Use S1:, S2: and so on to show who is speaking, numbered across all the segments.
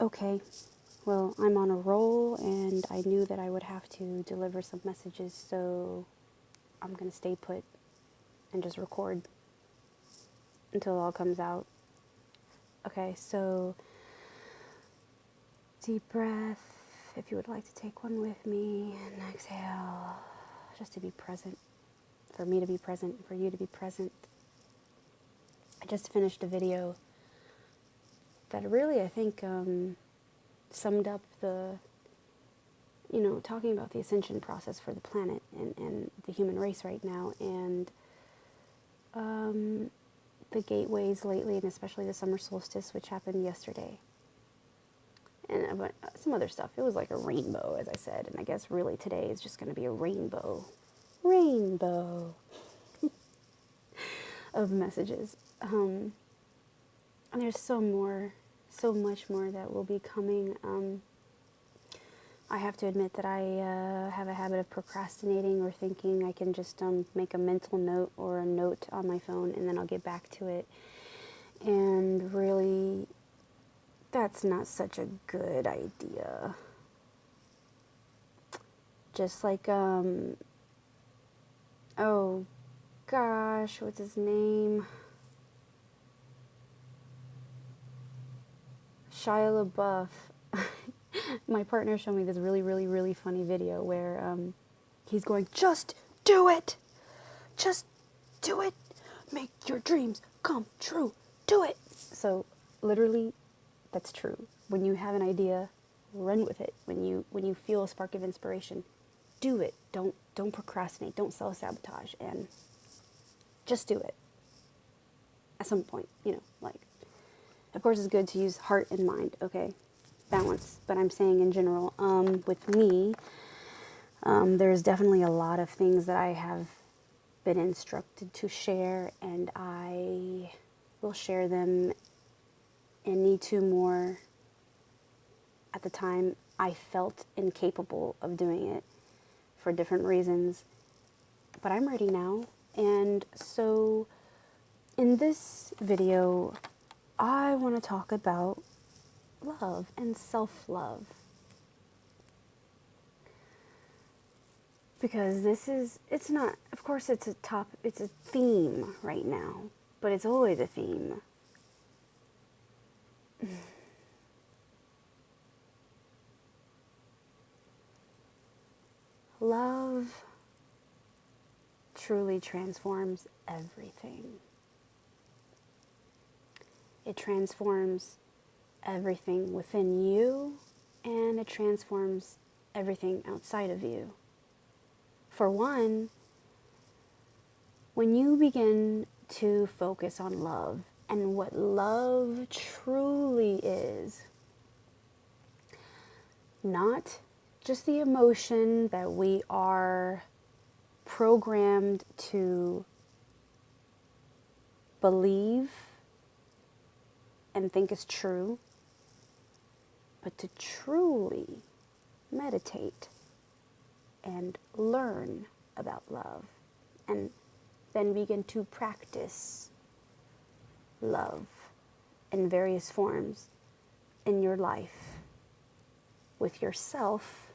S1: Okay, well, I'm on a roll, and I knew that I would have to deliver some messages, so I'm going to stay put and just record until it all comes out. Okay, so deep breath, if you would like to take one with me, and exhale, just to be present, for me to be present, for you to be present. I just finished a video that really, I think, summed up talking about the ascension process for the planet and the human race right now, and the gateways lately, and especially the summer solstice, which happened yesterday. And some other stuff. It was like a rainbow, as I said, and I guess really today is just going to be a rainbow of messages. And there's so much more that will be coming. I have to admit that I have a habit of procrastinating or thinking I can just make a mental note or a note on my phone and then I'll get back to it. And really, that's not such a good idea. Just like, oh gosh, what's his name? Shia LaBeouf. My partner showed me this really funny video where he's going, just do it! Just do it! Make your dreams come true! Do it! So, literally, that's true. When you have an idea, run with it. When you feel a spark of inspiration, do it. Don't procrastinate. Don't self-sabotage. And just do it. At some point, of course it's good to use heart and mind, okay? Balance. But I'm saying in general, with me, there's definitely a lot of things that I have been instructed to share, and I will share them and need to more. At the time, I felt incapable of doing it for different reasons, but I'm ready now. And so in this video, I want to talk about love and self-love, because it's not, of course it's a theme right now, but it's always a theme. Love truly transforms everything. It transforms everything within you, and it transforms everything outside of you. For one, when you begin to focus on love and what love truly is, not just the emotion that we are programmed to believe and think is true, but to truly meditate and learn about love, and then begin to practice love in various forms in your life, with yourself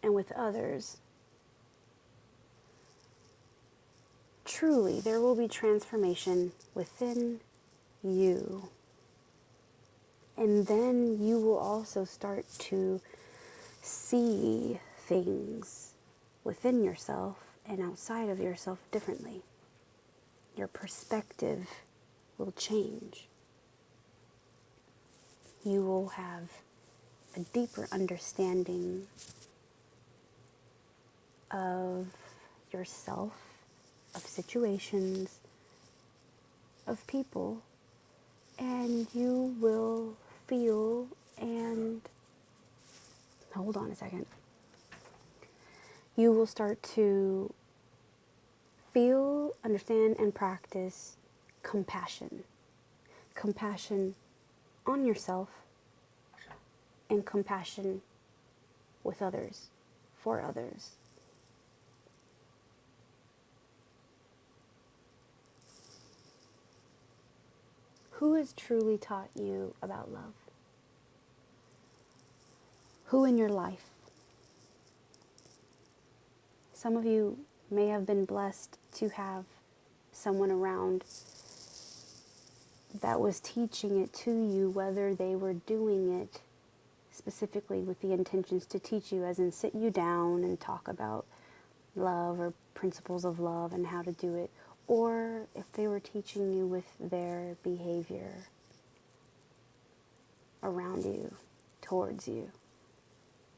S1: and with others. Truly, there will be transformation within you. And then you will also start to see things within yourself and outside of yourself differently. Your perspective will change. You will have a deeper understanding of yourself, of situations, of people, and you will feel and, hold on a second, you will start to feel, understand, and practice compassion. Compassion on yourself and compassion with others, for others. Who has truly taught you about love? Who in your life? Some of you may have been blessed to have someone around that was teaching it to you, whether they were doing it specifically with the intentions to teach you, as in sit you down and talk about love or principles of love and how to do it, or if they were teaching you with their behavior around you, towards you,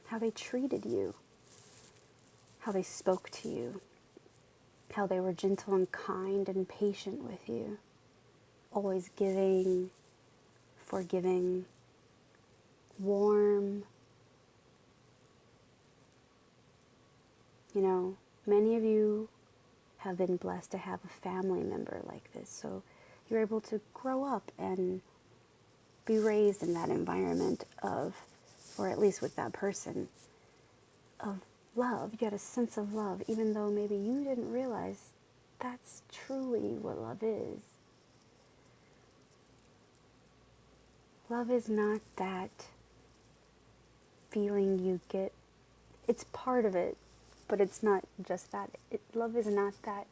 S1: how they treated you, how they spoke to you, how they were gentle and kind and patient with you, always giving, forgiving, warm. You know, many of you have been blessed to have a family member like this, so you're able to grow up and be raised in that environment of, or at least with that person, of love. You got a sense of love, even though maybe you didn't realize that's truly what love is. Love is not that feeling you get. It's part of it, but it's not just that. Love is not that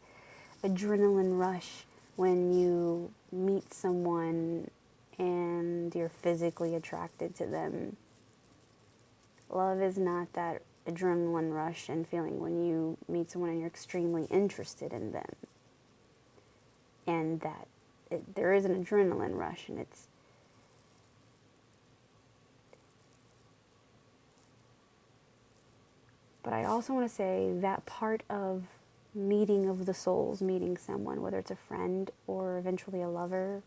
S1: adrenaline rush when you meet someone and you're physically attracted to them. Love is not that adrenaline rush and feeling when you meet someone and you're extremely interested in them. And that there is an adrenaline rush, and it's but I also want to say that part of meeting of the souls, meeting someone, whether it's a friend or eventually a lover,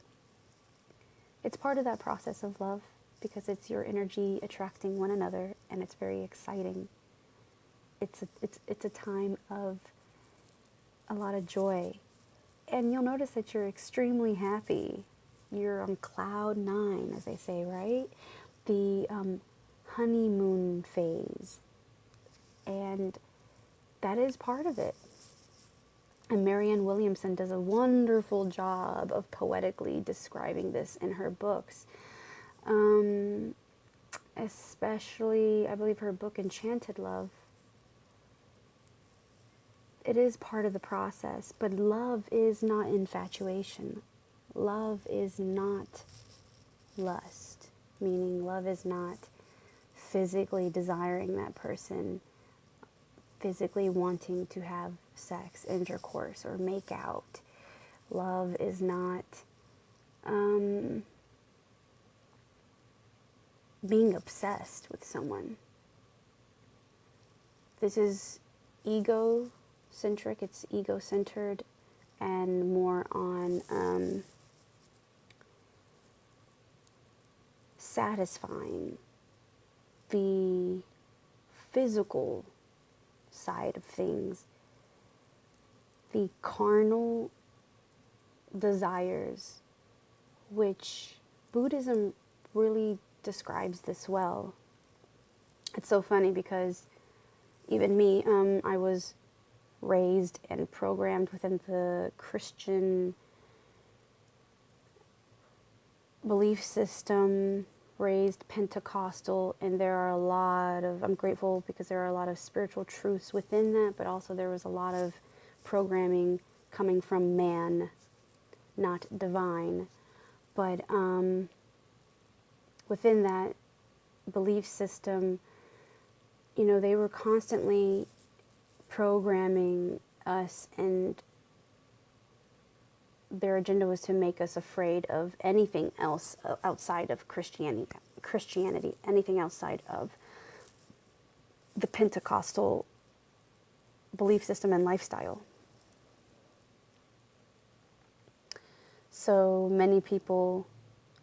S1: it's part of that process of love, because it's your energy attracting one another, and it's very exciting. It's a time of a lot of joy, and you'll notice that you're extremely happy. You're on cloud 9, as they say, right? The honeymoon phase, and that is part of it. And Marianne Williamson does a wonderful job of poetically describing this in her books. Especially, I believe her book, Enchanted Love. It is part of the process, but love is not infatuation. Love is not lust, meaning love is not physically desiring that person, physically wanting to have sex, intercourse, or make out. Love is not being obsessed with someone. This is ego-centric, it's ego-centered, and more on satisfying the physical side of things, the carnal desires, which Buddhism really describes this well. It's so funny because even me, I was raised and programmed within the Christian belief system, raised Pentecostal, and there are a lot of, I'm grateful because there are a lot of spiritual truths within that, but also there was a lot of programming coming from man, not divine. But within that belief system, you know, they were constantly programming us, and their agenda was to make us afraid of anything else outside of Christianity, anything outside of the Pentecostal belief system and lifestyle. So many people,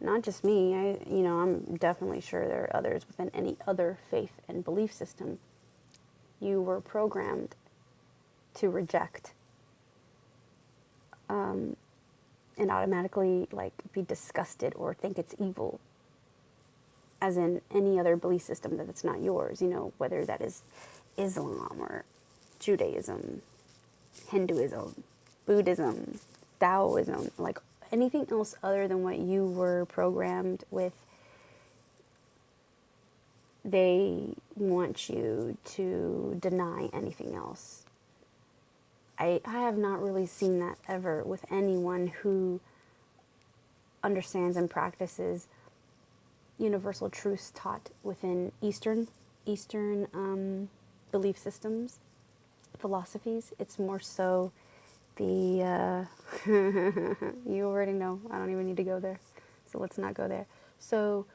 S1: not just me, I'm definitely sure there are others within any other faith and belief system, you were programmed to reject and automatically be disgusted or think it's evil, as in any other belief system that's not yours, whether that is Islam or Judaism, Hinduism, Buddhism, Taoism, anything else other than what you were programmed with. They want you to deny anything else. I have not really seen that ever with anyone who understands and practices universal truths taught within Eastern belief systems, philosophies. It's more so the you already know. I don't even need to go there, so let's not go there. So,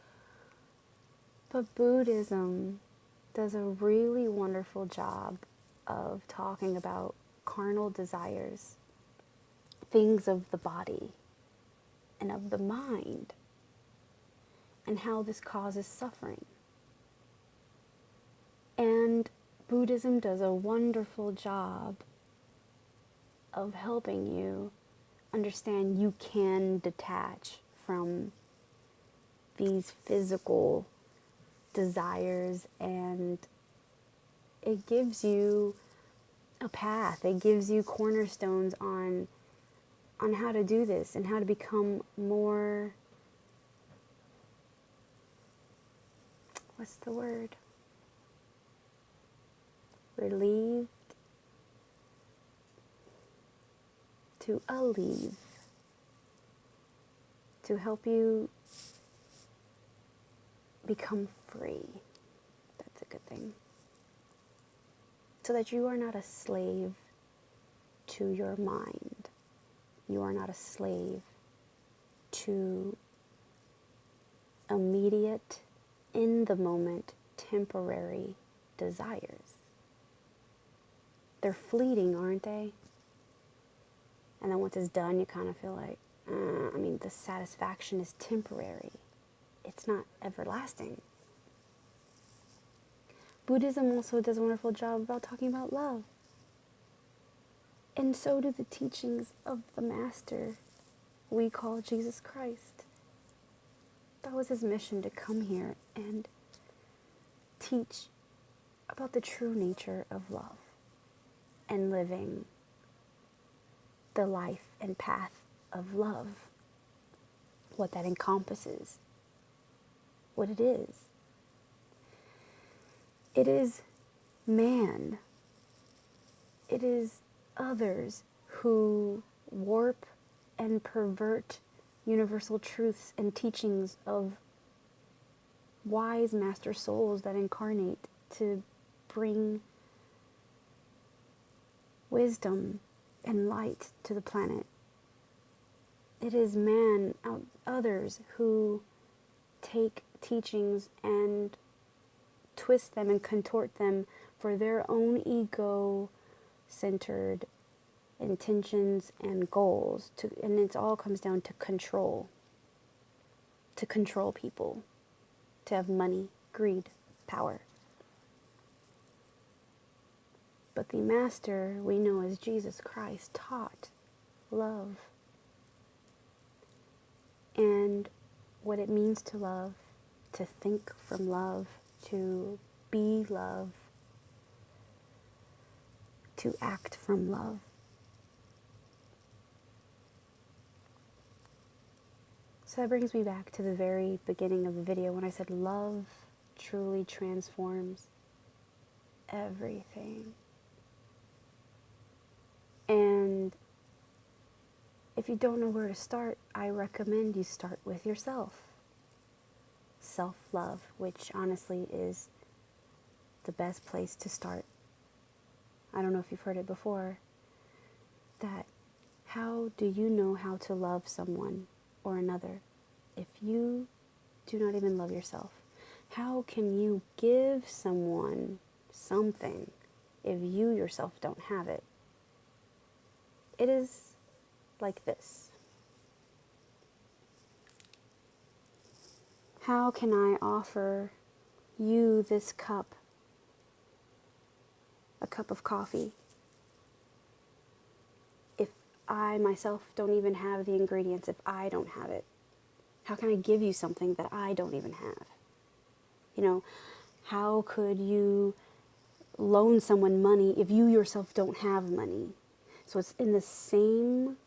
S1: but Buddhism does a really wonderful job of talking about carnal desires, things of the body and of the mind, and how this causes suffering. And Buddhism does a wonderful job of helping you understand you can detach from these physical desires, and it gives you a path. It gives you cornerstones on how to do this and how to become more, what's the word? Relieved, to alleviate, to help you become free. That's a good thing. So that you are not a slave to your mind. You are not a slave to immediate, in the moment, temporary desires. They're fleeting, aren't they? And then once it's done, you kind of feel like, the satisfaction is temporary. It's not everlasting. Buddhism also does a wonderful job about talking about love. And so do the teachings of the Master we call Jesus Christ. That was his mission, to come here and teach about the true nature of love and living the life and path of love, what that encompasses, what it is. It is man. It is others who warp and pervert universal truths and teachings of wise master souls that incarnate to bring wisdom and light to the planet. It is man, others, who take teachings and twist them and contort them for their own ego-centered intentions and goals. And it all comes down to control people, to have money, greed, power. But the Master we know as Jesus Christ taught love, and what it means to love, to think from love, to be love, to act from love. So that brings me back to the very beginning of the video when I said love truly transforms everything. And if you don't know where to start, I recommend you start with yourself. Self-love, which honestly is the best place to start. I don't know if you've heard it before, that how do you know how to love someone or another if you do not even love yourself? How can you give someone something if you yourself don't have it? It is like this. How can I offer you this cup, a cup of coffee, if I myself don't even have the ingredients, if I don't have it? How can I give you something that I don't even have? How could you loan someone money if you yourself don't have money? So it's in the same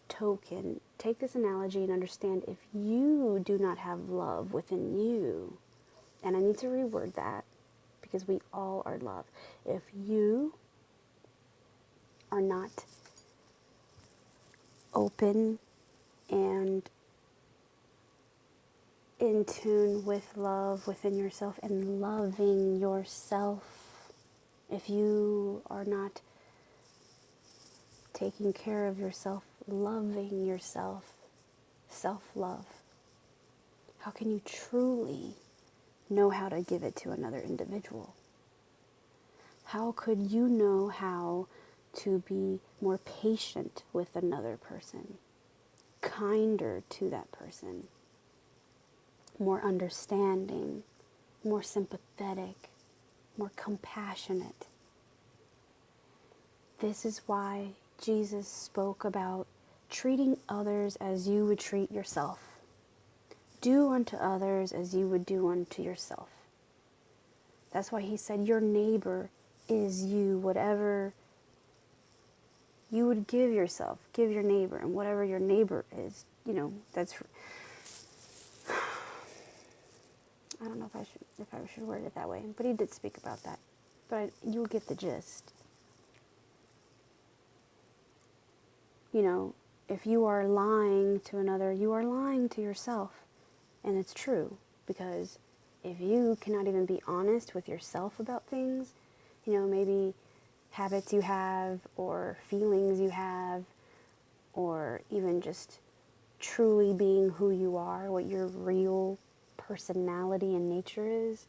S1: token. Take this analogy and understand, if you do not have love within you, and I need to reword that, because we all are love. If you are not open and in tune with love within yourself and loving yourself, if you are not taking care of yourself, loving yourself, self-love, how can you truly know how to give it to another individual? How could you know how to be more patient with another person, kinder to that person, more understanding, more sympathetic, more compassionate? This is why Jesus spoke about treating others as you would treat yourself. Do unto others as you would do unto yourself. That's why he said your neighbor is you. Whatever you would give yourself, give your neighbor. And whatever your neighbor is, that's... I don't know if I should word it that way, but he did speak about that. But you'll get the gist. If you are lying to another, you are lying to yourself. And it's true, because if you cannot even be honest with yourself about things, maybe habits you have, or feelings you have, or even just truly being who you are, what your real personality and nature is,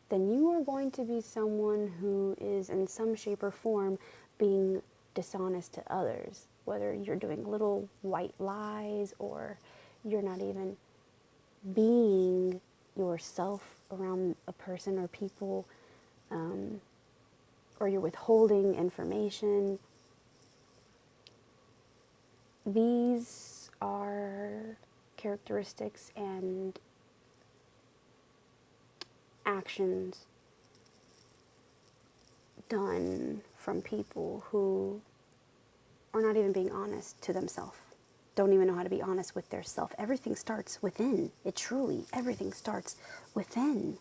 S1: then you are going to be someone who is in some shape or form being dishonest to others, whether you're doing little white lies or you're not even being yourself around a person or people, or you're withholding information. These are characteristics and actions done from people who are not even being honest to themselves, don't even know how to be honest with their self. Everything starts within. Everything starts within.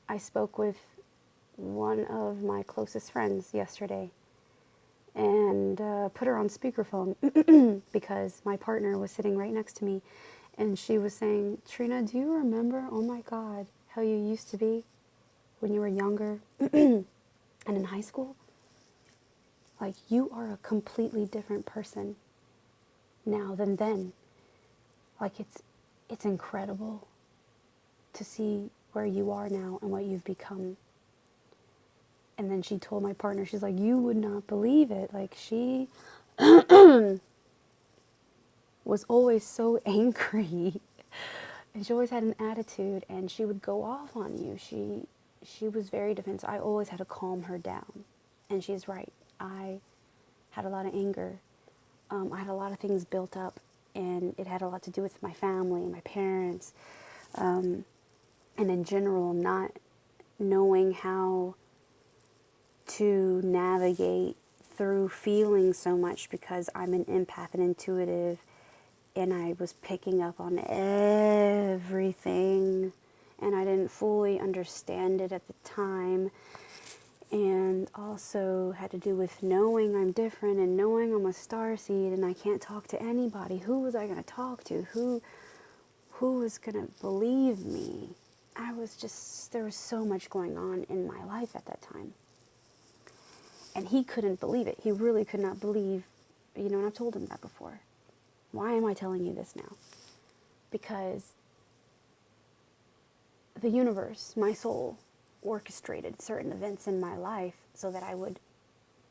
S1: I spoke with one of my closest friends yesterday and put her on speakerphone because my partner was sitting right next to me, and she was saying, Trina, do you remember, oh my God, how you used to be when you were younger and in high school? Like, you are a completely different person now than then. Like, it's incredible to see where you are now and what you've become. And then she told my partner, she's like, you would not believe it. Like, she was always so angry. And she always had an attitude, and she would go off on you. She was very defensive. I always had to calm her down. And she's right. I had a lot of anger. I had a lot of things built up, and it had a lot to do with my family, my parents, and in general, not knowing how to navigate through feeling so much, because I'm an empath and intuitive, and I was picking up on everything, and I didn't fully understand it at the time. And also had to do with knowing I'm different and knowing I'm a starseed and I can't talk to anybody. Who was I going to talk to? Who was going to believe me? There was so much going on in my life at that time. And he couldn't believe it. He really could not believe, and I've told him that before. Why am I telling you this now? Because the universe, my soul, orchestrated certain events in my life so that I would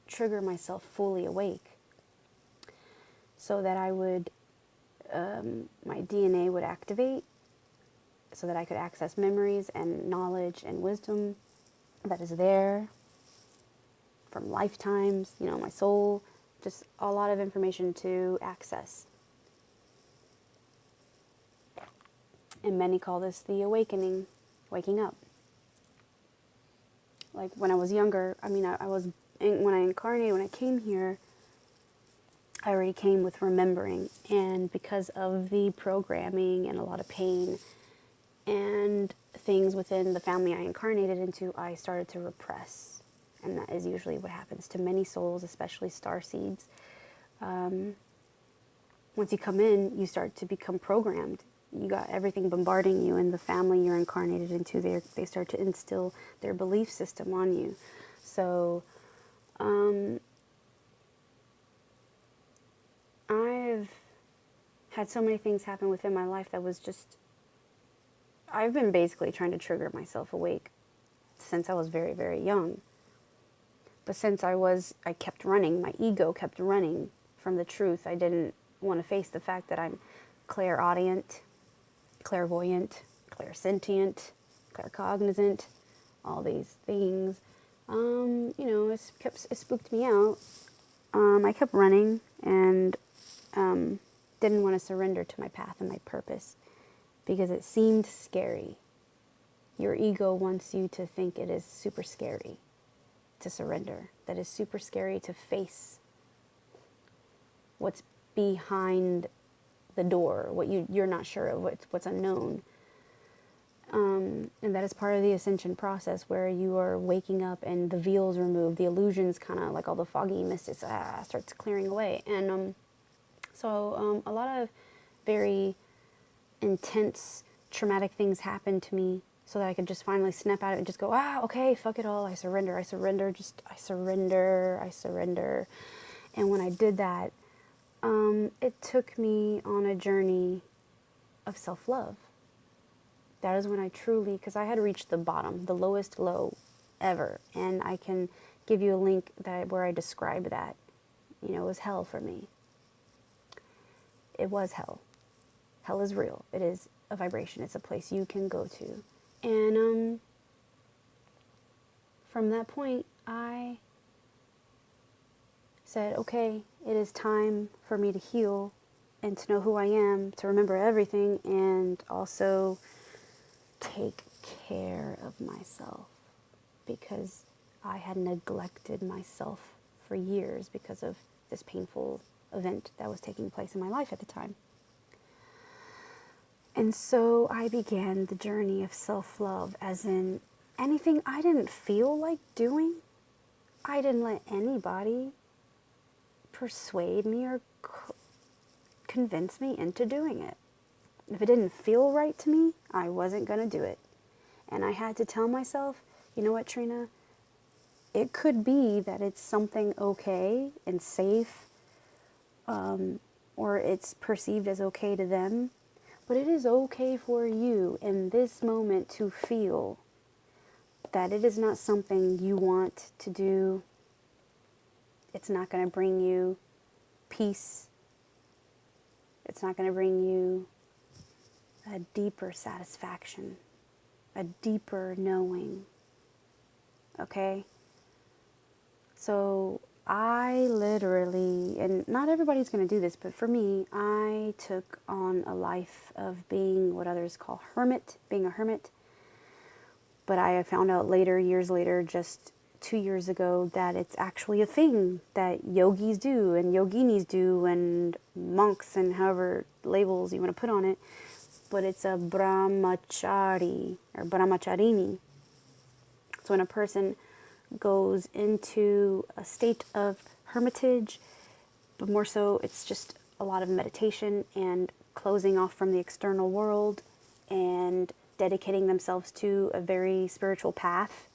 S1: trigger myself fully awake, so that I would, my DNA would activate, so that I could access memories and knowledge and wisdom that is there from lifetimes, my soul, just a lot of information to access. And many call this the awakening, waking up. Like, when I was younger, when I incarnated, when I came here, I already came with remembering. And because of the programming and a lot of pain and things within the family I incarnated into, I started to repress. And that is usually what happens to many souls, especially starseeds. Once you come in, you start to become programmed. You got everything bombarding you, and the family you're incarnated into, they start to instill their belief system on you. So I've had so many things happen within my life that was just, I've been basically trying to trigger myself awake since I was very, very young. But since I kept running, my ego kept running from the truth. I didn't want to face the fact that I'm clairaudient, clairvoyant, clairsentient, claircognizant, all these things. It spooked me out. I kept running and didn't want to surrender to my path and my purpose because it seemed scary. Your ego wants you to think it is super scary to surrender, that is super scary to face what's behind the door, what you're not sure of, what's unknown. And that is part of the ascension process, where you are waking up and the veil's removed, the illusions kind of like all the foggy mist starts clearing away. And so a lot of very intense traumatic things happened to me so that I could just finally snap out of it and just go, okay, fuck it all, I surrender, I surrender. And when I did that, it took me on a journey of self-love. That is when I truly, because I had reached the bottom, the lowest low ever. And I can give you a link where I describe that. It was hell for me. It was hell. Hell is real. It is a vibration. It's a place you can go to. And from that point, I said, okay, it is time for me to heal and to know who I am, to remember everything, and also take care of myself, because I had neglected myself for years because of this painful event that was taking place in my life at the time. And so I began the journey of self-love, as in anything I didn't feel like doing, I didn't let anybody persuade me or convince me into doing it. If it didn't feel right to me, I wasn't going to do it. And I had to tell myself, you know what, Trina? It could be that it's something okay and safe, or it's perceived as okay to them, but it is okay for you in this moment to feel that it is not something you want to do. It's not going to bring you peace. It's not going to bring you a deeper satisfaction, a deeper knowing. Okay? So I literally, and not everybody's going to do this, but for me, I took on a life of being what others call being a hermit. But I found out later, years later, just 2 years ago, that it's actually a thing that yogis do and yoginis do and monks and however labels you want to put on it. But it's a brahmachari or brahmacharini. So when a person goes into a state of hermitage, but more so it's just a lot of meditation and closing off from the external world and dedicating themselves to a very spiritual path.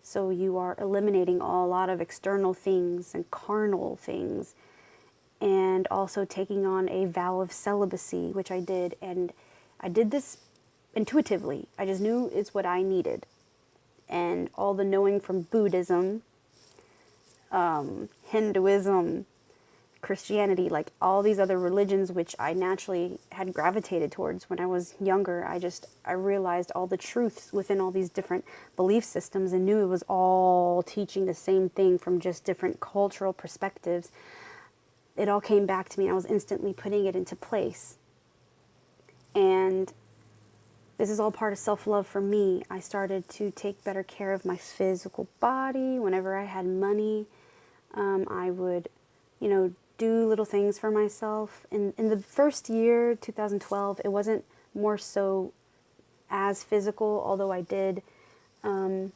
S1: So you are eliminating a lot of external things and carnal things, and also taking on a vow of celibacy, which I did. And I did this intuitively. I just knew it's what I needed. And all the knowing from Buddhism, Hinduism, Christianity, like all these other religions, which I naturally had gravitated towards when I was younger. I realized all the truths within all these different belief systems and knew it was all teaching the same thing from just different cultural perspectives. It all came back to me and I was instantly putting it into place. And this is all part of self-love for me. I started to take better care of my physical body. Whenever I had money, I would, do little things for myself. In the first year, 2012, it wasn't more so as physical, although I did. I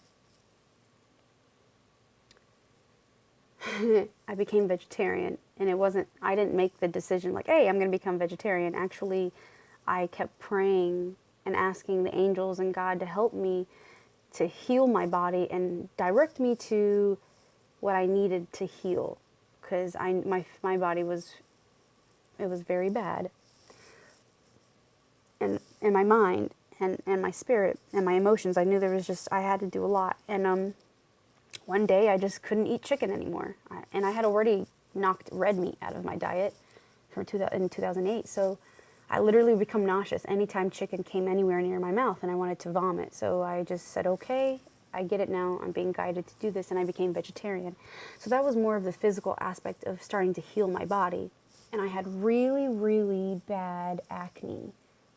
S1: became vegetarian, and I didn't make the decision like, hey, I'm going to become vegetarian. Actually, I kept praying and asking the angels and God to help me to heal my body and direct me to what I needed to heal, because my body was very bad, and my mind and my spirit and my emotions. I knew I had to do a lot, and one day I just couldn't eat chicken anymore, and I had already knocked red meat out of my diet in 2008. So I literally become nauseous anytime chicken came anywhere near my mouth, and I wanted to vomit. So I just said, okay, I get it now. I'm being guided to do this, and I became vegetarian. So that was more of the physical aspect of starting to heal my body. And I had really, really bad acne.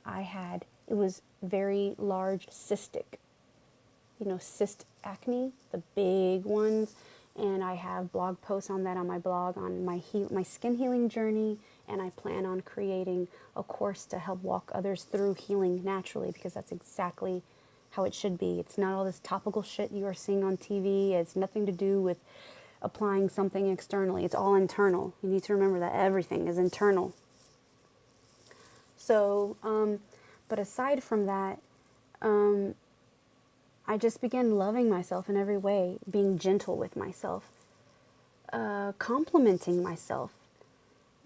S1: It was very large cystic, cyst acne, the big ones. And I have blog posts on that on my blog on my skin healing journey. And I plan on creating a course to help walk others through healing naturally, because that's exactly how it should be. It's not all this topical shit you are seeing on TV. It's nothing to do with applying something externally. It's all internal. You need to remember that everything is internal. So, but aside from that, I just began loving myself in every way, being gentle with myself, complimenting myself,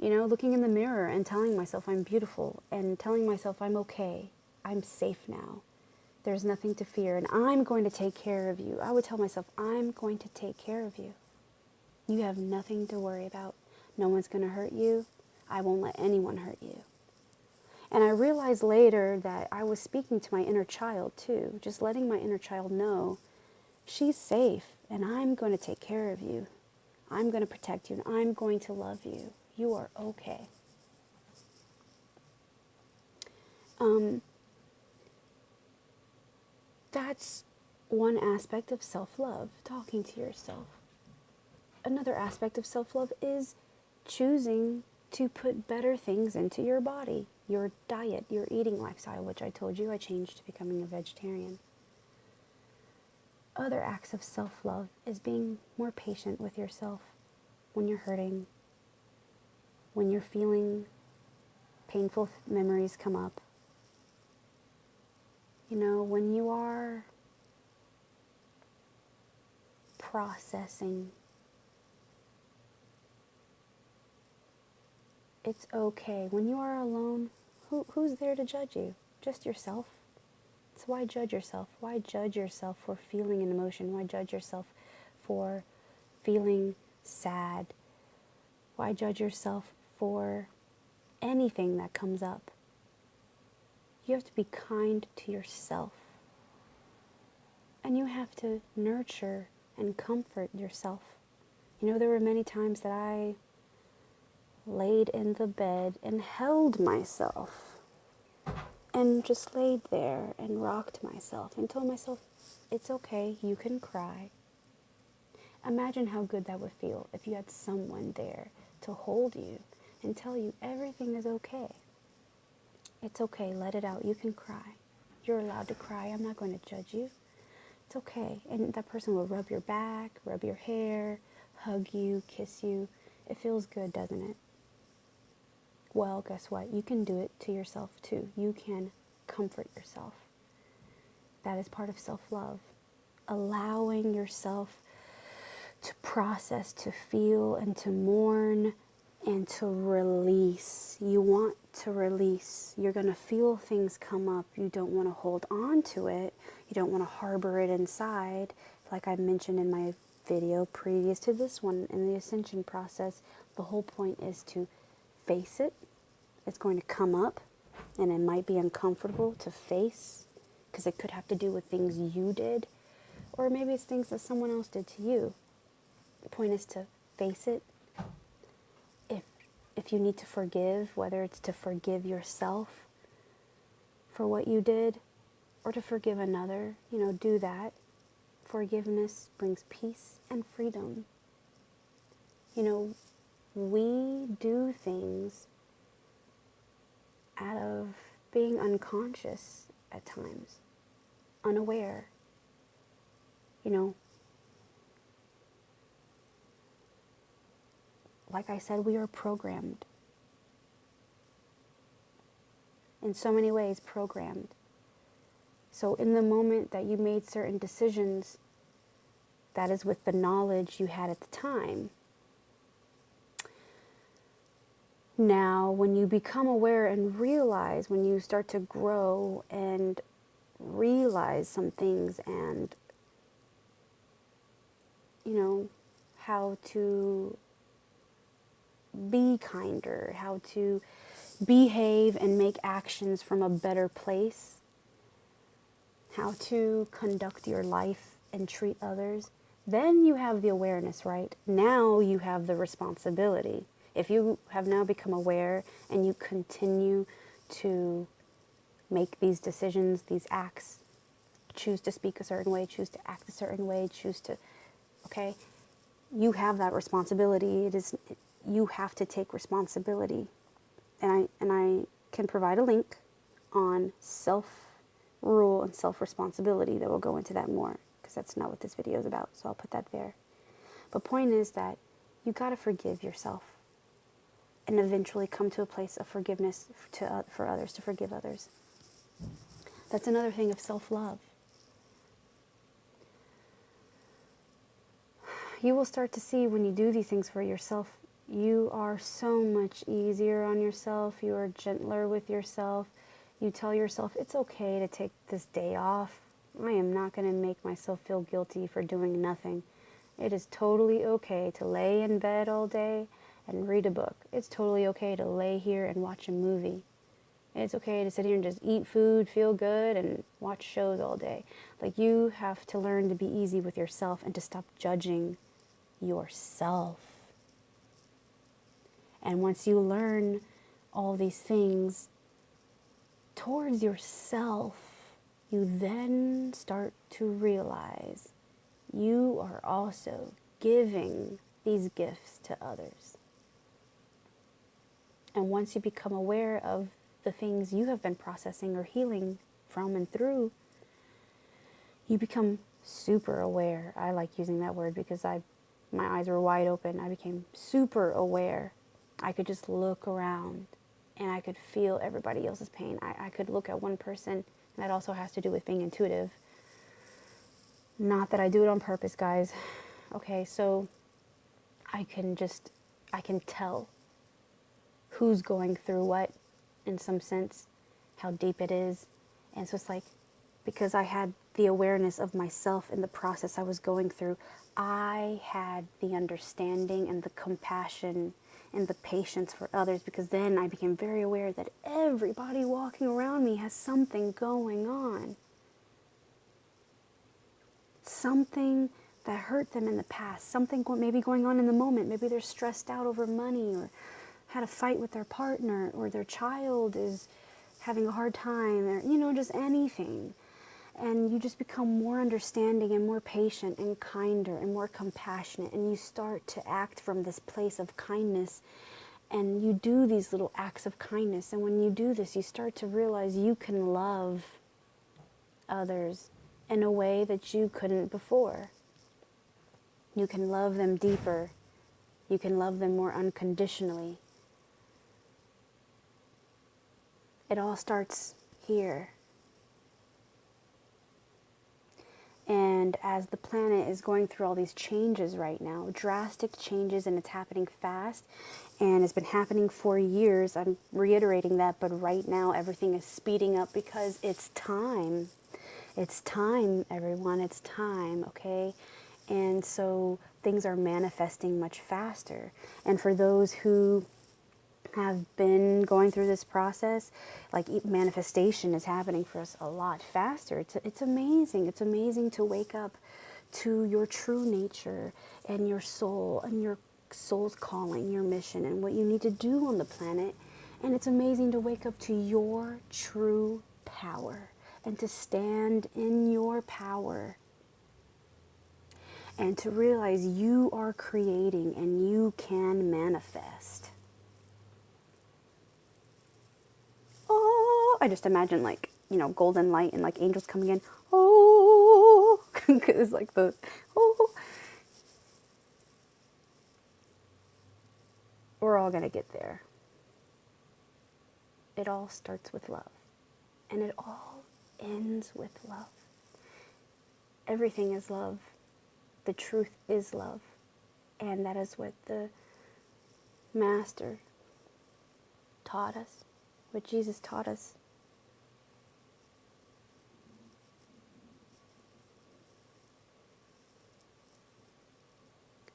S1: looking in the mirror and telling myself I'm beautiful, and telling myself I'm okay, I'm safe now, there's nothing to fear, and I'm going to take care of you. I would tell myself, I'm going to take care of you. You have nothing to worry about. No one's going to hurt you. I won't let anyone hurt you. And I realized later that I was speaking to my inner child too, just letting my inner child know she's safe, and I'm going to take care of you. I'm going to protect you, and I'm going to love you. You are okay. That's one aspect of self-love, talking to yourself. Another aspect of self-love is choosing to put better things into your body, your diet, your eating lifestyle, which I told you I changed to becoming a vegetarian. Other acts of self-love is being more patient with yourself when you're hurting, when you're feeling painful memories come up. When you are processing, it's okay. When you are alone, who's there to judge you? Just yourself. So why judge yourself? Why judge yourself for feeling an emotion? Why judge yourself for feeling sad? Why judge yourself for anything that comes up? You have to be kind to yourself. And you have to nurture and comfort yourself. There were many times that I laid in the bed and held myself and just laid there and rocked myself and told myself, it's okay, you can cry. Imagine how good that would feel if you had someone there to hold you and tell you everything is okay. It's okay, let it out, you can cry. You're allowed to cry, I'm not going to judge you. It's okay. And that person will rub your back, rub your hair, hug you, kiss you. It feels good, doesn't it? Well, guess what? You can do it to yourself too. You can comfort yourself. That is part of self-love. Allowing yourself to process, to feel, and to mourn, and to release. You want to release. You're going to feel things come up. You don't want to hold on to it. You don't want to harbor it inside. Like I mentioned in my video previous to this one, in the Ascension process, the whole point is to face it. It's going to come up, and it might be uncomfortable to face, because it could have to do with things you did, or maybe it's things that someone else did to you. The point is to face it. If you need to forgive, whether it's to forgive yourself for what you did, or to forgive another, do that. Forgiveness brings peace and freedom. we do things out of being unconscious at times, unaware. You know, like I said, we are programmed. In so many ways, programmed. So in the moment that you made certain decisions, that is with the knowledge you had at the time. Now, when you become aware and realize, when you start to grow and realize some things and, you know, how to be kinder, how to behave and make actions from a better place, how to conduct your life and treat others, then you have the awareness, right? Now you have the responsibility. If you have now become aware and you continue to make these decisions, these acts, choose to speak a certain way, choose to act a certain way, choose to, okay, you have that responsibility. You have to take responsibility. And I can provide a link on self-rule and self-responsibility that will go into that more, because that's not what this video is about, so I'll put that there. But point is that you got to forgive yourself and eventually come to a place of forgiveness for others, to forgive others. That's another thing of self-love. You will start to see when you do these things for yourself, you are so much easier on yourself. You are gentler with yourself. You tell yourself, it's okay to take this day off. I am not going to make myself feel guilty for doing nothing. It is totally okay to lay in bed all day and read a book. It's totally okay to lay here and watch a movie. It's okay to sit here and just eat food, feel good, and watch shows all day. Like, you have to learn to be easy with yourself and to stop judging yourself. And once you learn all these things towards yourself, you then start to realize you are also giving these gifts to others. And once you become aware of the things you have been processing or healing from and through, you become super aware. I like using that word because my eyes were wide open. I became super aware. I could just look around and I could feel everybody else's pain. I could look at one person, and that also has to do with being intuitive. Not that I do it on purpose, guys. Okay, so I can tell who's going through what, in some sense, how deep it is. And so it's like, because I had the awareness of myself in the process I was going through, I had the understanding and the compassion and the patience for others, because then I became very aware that everybody walking around me has something going on. Something that hurt them in the past, something maybe going on in the moment. Maybe they're stressed out over money, or had a fight with their partner, or their child is having a hard time, or, just anything. And you just become more understanding and more patient and kinder and more compassionate, and you start to act from this place of kindness, and you do these little acts of kindness. And when you do this, you start to realize you can love others in a way that you couldn't before. You can love them deeper. You can love them more unconditionally. It all starts here. And as the planet is going through all these changes right now, drastic changes, and it's happening fast, and it's been happening for years, I'm reiterating that, but right now everything is speeding up because it's time. It's time, everyone, it's time, okay? And so things are manifesting much faster. And for those who have been going through this process, like, manifestation is happening for us a lot faster. It's amazing. It's amazing to wake up to your true nature and your soul and your soul's calling, your mission, and what you need to do on the planet. And it's amazing to wake up to your true power and to stand in your power. and to realize you are creating and you can manifest. Oh, I just imagine like, golden light and like angels coming in. Oh, because like the, oh. We're all going to get there. It all starts with love. And it all ends with love. Everything is love. The truth is love. And that is what the Master taught us, what Jesus taught us.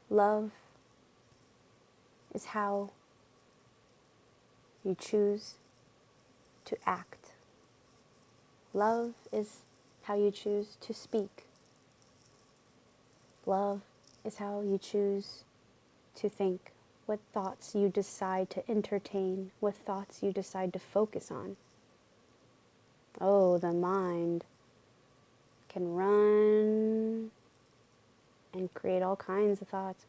S1: Love is how you choose to act. Love is how you choose to speak. Love is how you choose to think, what thoughts you decide to entertain, what thoughts you decide to focus on. Oh, the mind can run and create all kinds of thoughts,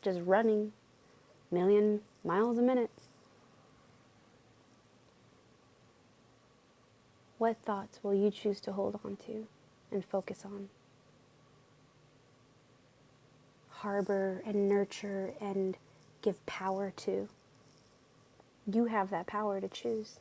S1: just running 1,000,000 miles a minute. What thoughts will you choose to hold on to and focus on? Harbor and nurture and give power to. You have that power to choose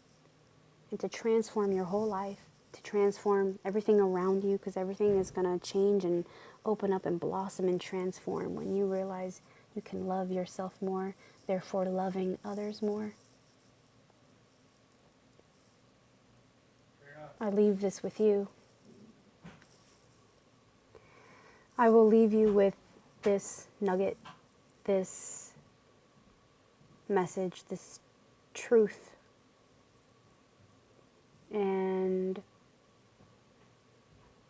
S1: and to transform your whole life, to transform everything around you, because everything is going to change and open up and blossom and transform when you realize you can love yourself more, therefore loving others more. I leave this with you. I will leave you with this nugget, this message, this truth. And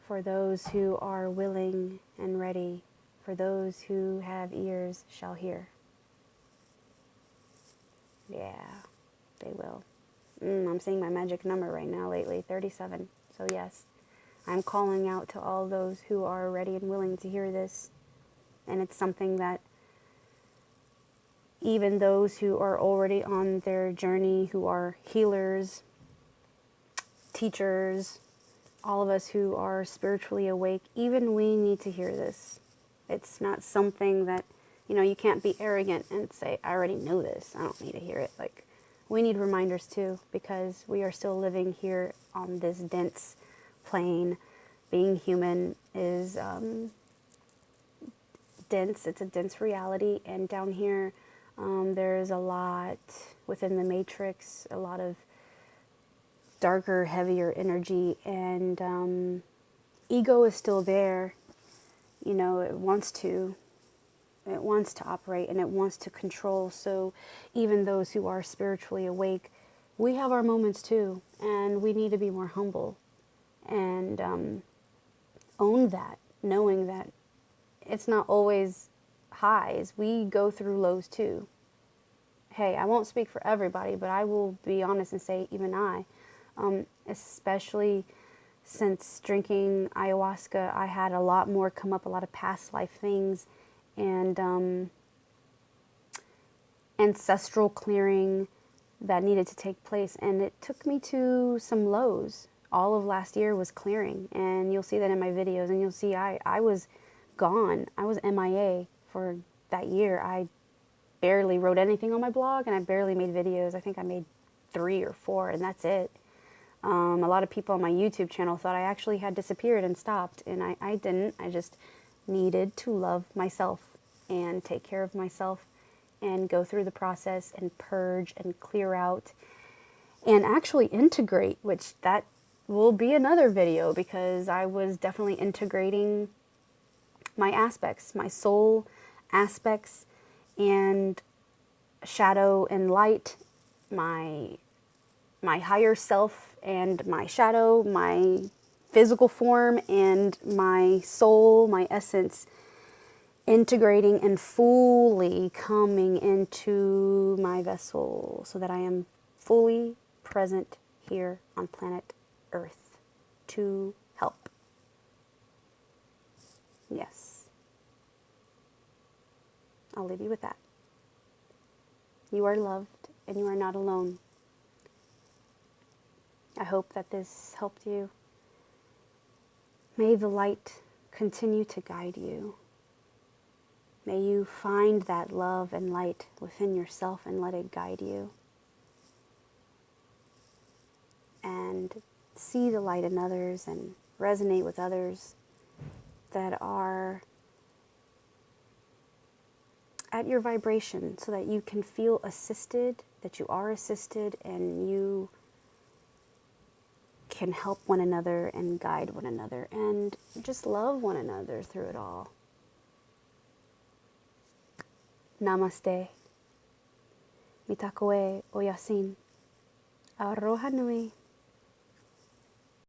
S1: for those who are willing and ready, for those who have ears shall hear. Yeah, they will. I'm seeing my magic number right now lately, 37. So yes, I'm calling out to all those who are ready and willing to hear this. And it's something that even those who are already on their journey, who are healers, teachers, all of us who are spiritually awake, even we need to hear this. It's not something that, you can't be arrogant and say, I already know this, I don't need to hear it. Like, we need reminders too, because we are still living here on this dense plane. Being human is dense, it's a dense reality, and down here there's a lot within the matrix, a lot of darker, heavier energy, and ego is still there. It wants to operate and it wants to control. So even those who are spiritually awake, we have our moments too, and we need to be more humble and own that, knowing that it's not always highs. We go through lows too. Hey, I won't speak for everybody, but I will be honest and say even I, especially since drinking ayahuasca, I had a lot more come up, a lot of past life things, and ancestral clearing that needed to take place. And it took me to some lows. All of last year was clearing, and you'll see that in my videos, and you'll see I was gone. I was MIA for that year. I barely wrote anything on my blog, and I barely made videos. I think I made 3 or 4, and that's it. A lot of people on my YouTube channel thought I actually had disappeared and stopped, and I didn't. I just needed to love myself and take care of myself and go through the process and purge and clear out and actually integrate, which that will be another video, because I was definitely integrating my aspects, my soul aspects, and shadow and light, my higher self and my shadow, my physical form and my soul, my essence, integrating and fully coming into my vessel so that I am fully present here on planet Earth to help. Yes. I'll leave you with that. You are loved and you are not alone. I hope that this helped you. May the light continue to guide you. May you find that love and light within yourself and let it guide you. And see the light in others and resonate with others that are at your vibration so that you can feel assisted, that you are assisted, and you can help one another and guide one another and just love one another through it all. Namaste. Mitakoe Oyasin. Aroha Nui.